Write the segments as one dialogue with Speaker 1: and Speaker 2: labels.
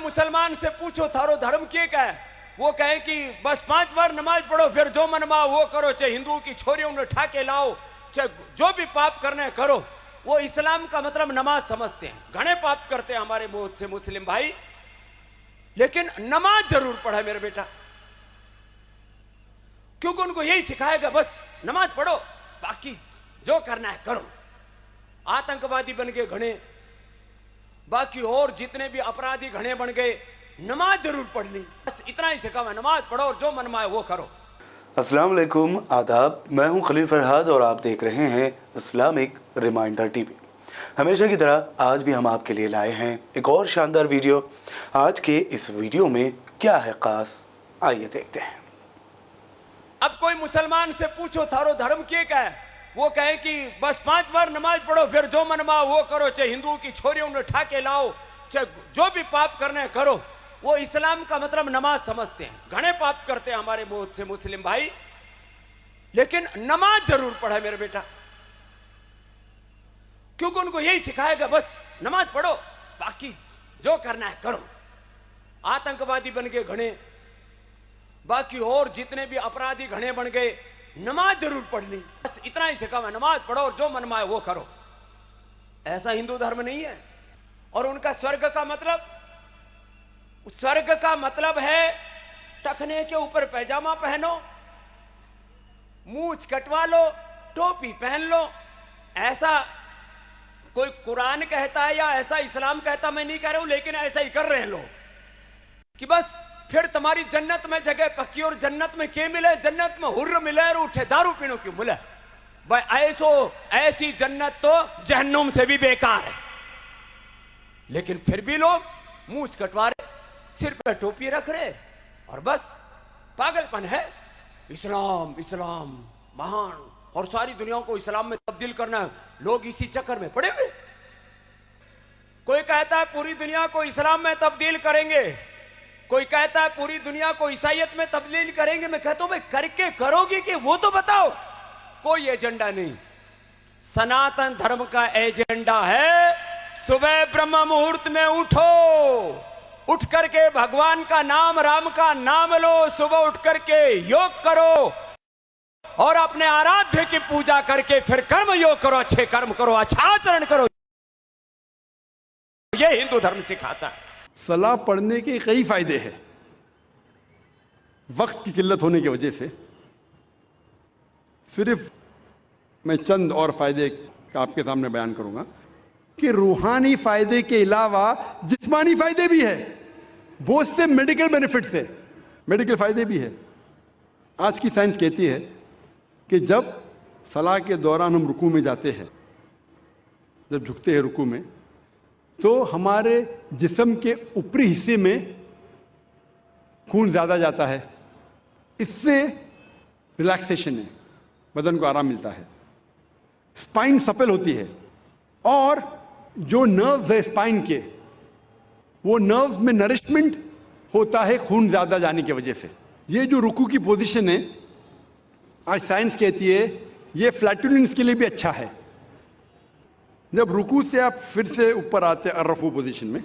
Speaker 1: मुसलमान से पूछो थारो धर्म क्या है, वो कहे कि बस 5 बार नमाज पढ़ो, फिर जो मनवा वो करो, चाहे हिंदुओं की छोरियों ने ठाके लाओ, चाहे जो भी पाप करना है करो। वो इस्लाम का मतलब नमाज समझते हैं। घने पाप करते हैं हमारे मुंह से मुस्लिम भाई, लेकिन नमाज जरूर पढ़ा मेरे बेटा, क्योंकि उनको यही सिखाएगा बस नमाज पढ़ो, बाकी जो करना है करो। आतंकवादी बन गए घने, बाकी और जितने भी अपराधी घने बन गए, नमाज जरूर पढ़नी, बस इतना ही सिखा हुआ, नमाज पढ़ो और जो मन में आए वो करो।
Speaker 2: अस्सलाम वालेकुम, आदाब। मैं हूं खलील फरहाद और आप देख रहे हैं इस्लामिक रिमाइंडर टीवी। हमेशा की तरह आज भी हम आपके लिए लाए हैं एक और शानदार वीडियो। आज के इस वीडियो में क्या है खास, आइए देखते हैं।
Speaker 1: अब कोई मुसलमान से पूछो थारो धर्म क्या है, वो कहे कि बस 5 बार नमाज पढ़ो, फिर जो मन में वो करो, चाहे हिंदुओं की छोरियों ने ठाके लाओ, चाहे जो भी पाप करना है करो। वो इस्लाम का मतलब नमाज समझते हैं। घने पाप करते हैं हमारे मुंह से मुस्लिम भाई, लेकिन नमाज जरूर पढ़ा मेरे बेटा, क्योंकि उनको यही सिखाएगा बस नमाज पढ़ो, बाकी जो करना है करो। आतंकवादी बन गए घने, बाकी और जितने भी अपराधी घने बन गए, नमाज जरूर पढ़नी, बस इतना ही सिखा हुआ, नमाज पढ़ो और जो मन में आए वो करो। ऐसा हिंदू धर्म नहीं है। और उनका स्वर्ग का मतलब है टखने के ऊपर पैजामा पहनो, मूंछ कटवा लो, टोपी पहन लो। ऐसा कोई कुरान कहता है या ऐसा इस्लाम कहता, मैं नहीं कह रहा हूं, लेकिन ऐसा ही कर रहे हैं लोग कि बस फिर तुम्हारी जन्नत में जगह पक्की। और जन्नत में क्या मिले? जन्नत में हुर्र मिले और उठे दारू पीनो क्यों मिले भाई? ऐसी जन्नत तो जहन्नुम से भी बेकार है। लेकिन फिर भी लोग मूंछ कटवा रहे, सिर पे टोपी रख रहे, और बस पागलपन है। इस्लाम इस्लाम महान, और सारी दुनिया को इस्लाम में तब्दील करना है। लोग इसी चक्कर में पड़े हुए। कोई कहता है पूरी दुनिया को इस्लाम में तब्दील करेंगे, कोई कहता है पूरी दुनिया को ईसाइयत में तब्दील करेंगे। मैं कहता हूं भाई करके करोगे कि वो तो बताओ। कोई एजेंडा नहीं। सनातन धर्म का एजेंडा है सुबह ब्रह्म मुहूर्त में उठो, उठ करके भगवान का नाम, राम का नाम लो, सुबह उठ करके योग करो और अपने आराध्य की पूजा करके फिर कर्म योग करो, अच्छे कर्म करो, अच्छा आचरण करो। यह हिंदू धर्म सिखाता है।
Speaker 3: सलाह पढ़ने के कई फायदे हैं। वक्त की किल्लत होने की वजह से सिर्फ मैं चंद और फायदे आपके सामने बयान करूंगा कि रूहानी फायदे के अलावा जिस्मानी फायदे भी है। बहुत से मेडिकल बेनिफिट्स है, मेडिकल फायदे भी है। आज की साइंस कहती है कि जब सलाह के दौरान हम रुकू में जाते हैं, जब झुकते हैं रुकू में, तो हमारे जिस्म के ऊपरी हिस्से में खून ज़्यादा जाता है। इससे रिलैक्सेशन है, बदन को आराम मिलता है, स्पाइन सपेल होती है, और जो नर्व्स है स्पाइन के, वो नर्व्स में नरिशमेंट होता है खून ज़्यादा जाने की वजह से। ये जो रुकू की पोजीशन है, आज साइंस कहती है ये फ्लैटुलेंस के लिए भी अच्छा है। जब रुकू से आप फिर से ऊपर आते हैं अर्रफू पोजीशन में,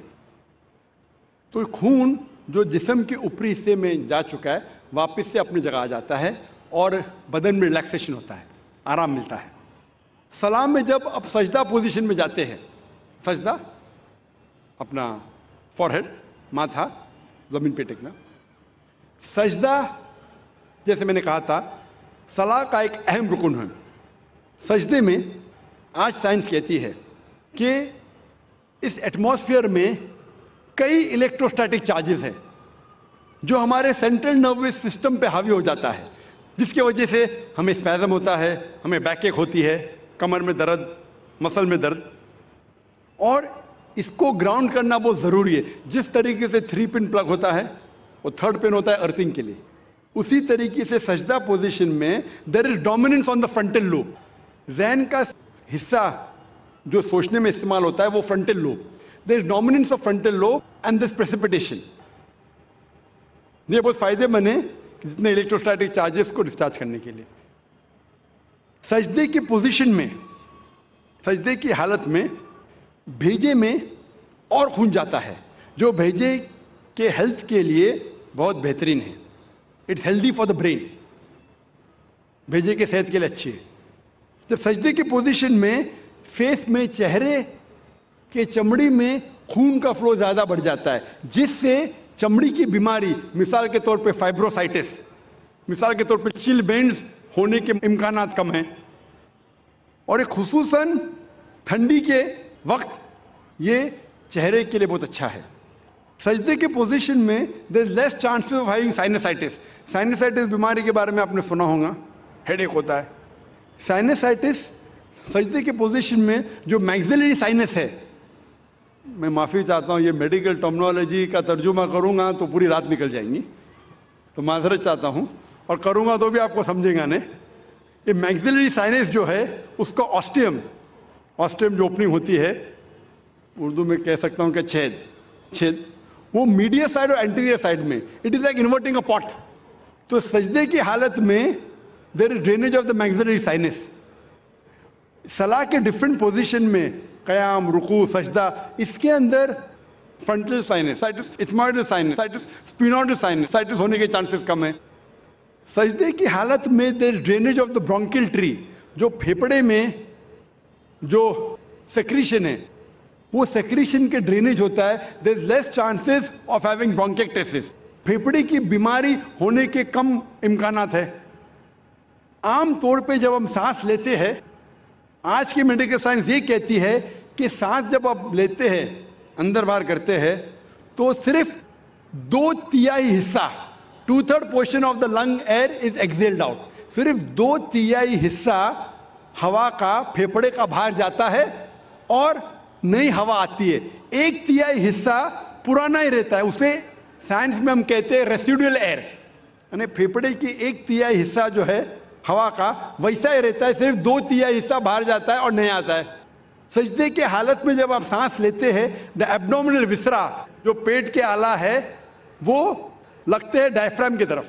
Speaker 3: तो खून जो जिस्म के ऊपरी हिस्से में जा चुका है वापस से अपनी जगह आ जाता है और बदन में रिलैक्सेशन होता है, आराम मिलता है। सलाम में जब आप सजदा पोजीशन में जाते हैं, सजदा अपना फॉरहेड, माथा जमीन पे टेकना, सजदा जैसे मैंने कहा था सलाह का एक अहम रुकन है। सजदे में आज साइंस कहती है कि इस एटमॉस्फेयर में कई इलेक्ट्रोस्टैटिक चार्जेस हैं जो हमारे सेंट्रल नर्वस सिस्टम पे हावी हो जाता है, जिसकी वजह से हमें स्पैज़म होता है, हमें बैकएक होती है, कमर में दर्द, मसल में दर्द। और इसको ग्राउंड करना बहुत ज़रूरी है। जिस तरीके से 3 पिन प्लग होता है, वो 3rd पिन होता है अर्थिंग के लिए, उसी तरीके से सजदा पोजीशन में there is dominance on the frontal lobe. जहन का हिस्सा जो सोचने में इस्तेमाल होता है वो frontal lobe. There is dominance of frontal lobe and this precipitation. ये बहुत फायदेमंद है जितने इलेक्ट्रोस्टैटिक चार्जेस को डिस्चार्ज करने के लिए। सजदे की पोजीशन में, सजदे की हालत में भेजे में और खून जाता है। जो भेजे के हेल्थ के लिए बहुत बेहतरीन है। It's healthy for the brain, भेजे के सेहत के लिए अच्छी है। जब सजदे की पोजीशन में फेस में, चेहरे के चमड़ी में खून का फ्लो ज़्यादा बढ़ जाता है, जिससे चमड़ी की बीमारी, मिसाल के तौर पे फाइब्रोसाइटिस, मिसाल के तौर पे चिलबेंड्स होने के इम्कानात कम हैं। और एक खुसूसन ठंडी के वक्त ये चेहरे के लिए बहुत अच्छा है। सजदे के पोजीशन में there is less chances of having sinusitis. Sinusitis बीमारी के बारे में आपने सुना होगा, हेडेक होता है। साइनसाइटिस सजदे के पोजीशन में जो मैक्सिलरी साइनस है, मैं माफ़ी चाहता हूँ, ये मेडिकल टर्मिनोलॉजी का तर्जुमा करूँगा तो पूरी रात निकल जाएंगी, तो माजरत चाहता हूँ, और करूँगा तो भी आपको समझेगा नहीं। ये मैक्सिलरी साइनस जो है उसका ऑस्टियम जो ओपनिंग होती है, उर्दू में कह सकता हूँ कि छेद, वो मीडियल साइड और एंटीरियर साइड में, it is like inverting a pot. तो सजदे की हालत में there is drainage of the maxillary sinus. सलाह के डिफरेंट पोजीशन में, कयाम, रुकू, सजदा, इसके अंदर frontal sinusitis, ethmoidal sinusitis, sphenoidal sinusitis होने के चांसेस कम है। सजदे की हालत में there is drainage of the bronchial tree, जो फेफड़े में जो सेक्रीशन है, वो सेक्रीशन के ड्रेनेज होता है। There is less chances of having bronchitis, फेफड़े की बीमारी होने के कम इम्कानात है। आम तौर पे जब हम सांस लेते हैं, आज की मेडिकल साइंस ये कहती है कि सांस जब आप लेते हैं, अंदर बाहर करते हैं, तो सिर्फ 2/3 हिस्सा, 2/3 portion of the lung air is excelled out. सिर्फ 2/3 हिस्सा हवा का फेफड़े का बाहर जाता है और नई हवा आती है। 1/3 हिस्सा पुराना ही रहता है, उसे साइंस में हम कहते हैं रेसिडुअल एयर, यानी फेफड़े की 1/3 हिस्सा जो है हवा का वैसा ही रहता है, सिर्फ 2/3 हिस्सा बाहर जाता है और नहीं आता है। सजदे के हालत में जब आप सांस लेते हैं, द एब्डोमिनल विसरा, जो पेट के आला है, वो लगते हैं डायफ्राम की तरफ,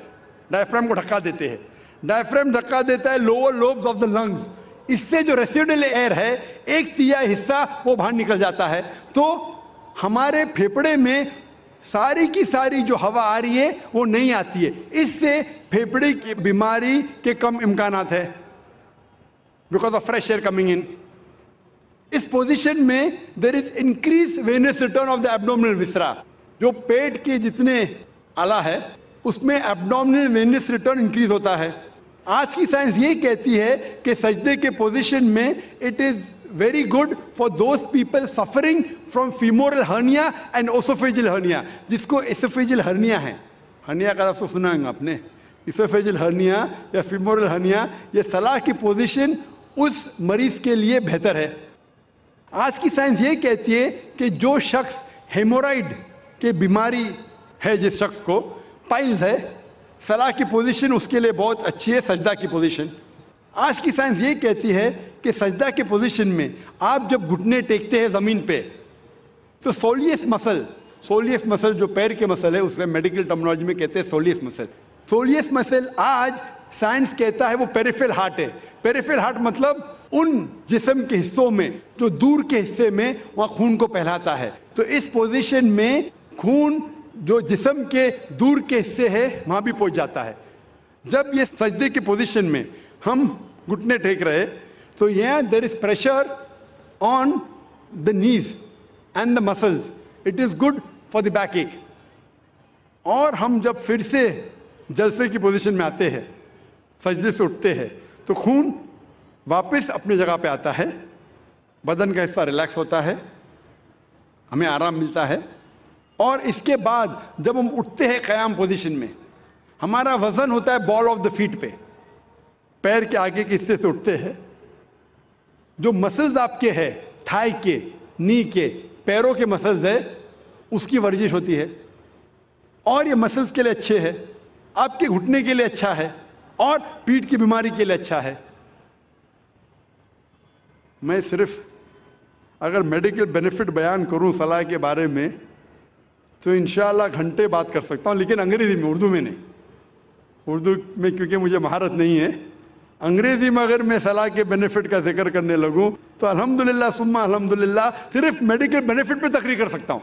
Speaker 3: डायफ्राम को ढका देते हैं। डायफ्राम ढका देता है lower lobes of the lungs, इससे जो रेसिडुअल एयर है 1/3 हिस्सा वो बाहर निकल जाता है। तो हमारे फेफड़े में सारी की सारी जो हवा आ रही है वो नहीं आती है, इससे फेफड़े की बीमारी के कम इम्कानात है, because of fresh air coming in. इस पोजीशन में there is increase venous return of the abdominal viscera, जो पेट के जितने आला है उसमें एब्डोमिनल वेनस रिटर्न इंक्रीज होता है। आज की साइंस ये कहती है कि सजदे के पोजीशन में it is very good for those people suffering from femoral hernia and oesophageal hernia, जिसको एसोफेजियल हर्निया है। हर्निया का लफ्ज़ सुना है आपने, एसोफेजियल हर्निया या फीमोरल हर्निया, ये सलाह की पोजीशन उस मरीज के लिए बेहतर है। आज की साइंस ये कहती है कि जो शख्स हेमोराइड के बीमारी है, जिस शख्स को पाइल्स है, सलाह की पोजीशन उसके लिए बहुत अच्छी है, सजदा की पोजीशन। आज की साइंस ये कहती है कि सजदा की पोजीशन में आप जब घुटने टेकते हैं ज़मीन पे, तो सोलियस मसल जो पैर के मसल है, उसमें मेडिकल टर्मिनोलॉजी में कहते हैं सोलियस मसल। सोलियस मसल आज साइंस कहता है वो पेरिफेरल हार्ट है। पेरिफेरल हार्ट मतलब उन जिस्म के हिस्सों में जो दूर के हिस्से में वहाँ खून को फैलाता है। तो इस पोजीशन में खून जो जिस्म के दूर के हिस्से है वहाँ भी पहुँच जाता है। जब ये सजदे की पोजीशन में हम घुटने टेक रहे, तो यहाँ there is pressure on the knees and the muscles, it is good for the back ache. और हम जब फिर से जलसे की पोजीशन में आते हैं, सजदे से उठते हैं, तो खून वापस अपनी जगह पे आता है, बदन का हिस्सा रिलैक्स होता है, हमें आराम मिलता है। और इसके बाद जब हम उठते हैं कयाम पोजीशन में, हमारा वजन होता है बॉल ऑफ द फीट पे, पैर के आगे के हिस्से से उठते हैं। जो मसल्स आपके हैं, थाई के, नी के, पैरों के मसल्स है, उसकी वर्जिश होती है। और ये मसल्स के लिए अच्छे हैं, आपके घुटने के लिए अच्छा है, और पीठ की बीमारी के लिए अच्छा है। मैं सिर्फ अगर मेडिकल बेनिफिट बयान करूं सलाह के बारे में, तो इंशाअल्लाह घंटे बात कर सकता हूं, लेकिन अंग्रेजी में, उर्दू में नहीं। उर्दू में क्योंकि मुझे महारत नहीं है, अंग्रेजी में अगर मैं सलाह के बेनिफिट का जिक्र करने लगूं तो अल्हम्दुलिल्लाह सुम्मा अल्हम्दुलिल्लाह सिर्फ मेडिकल बेनिफिट पे तकरीर कर सकता हूं।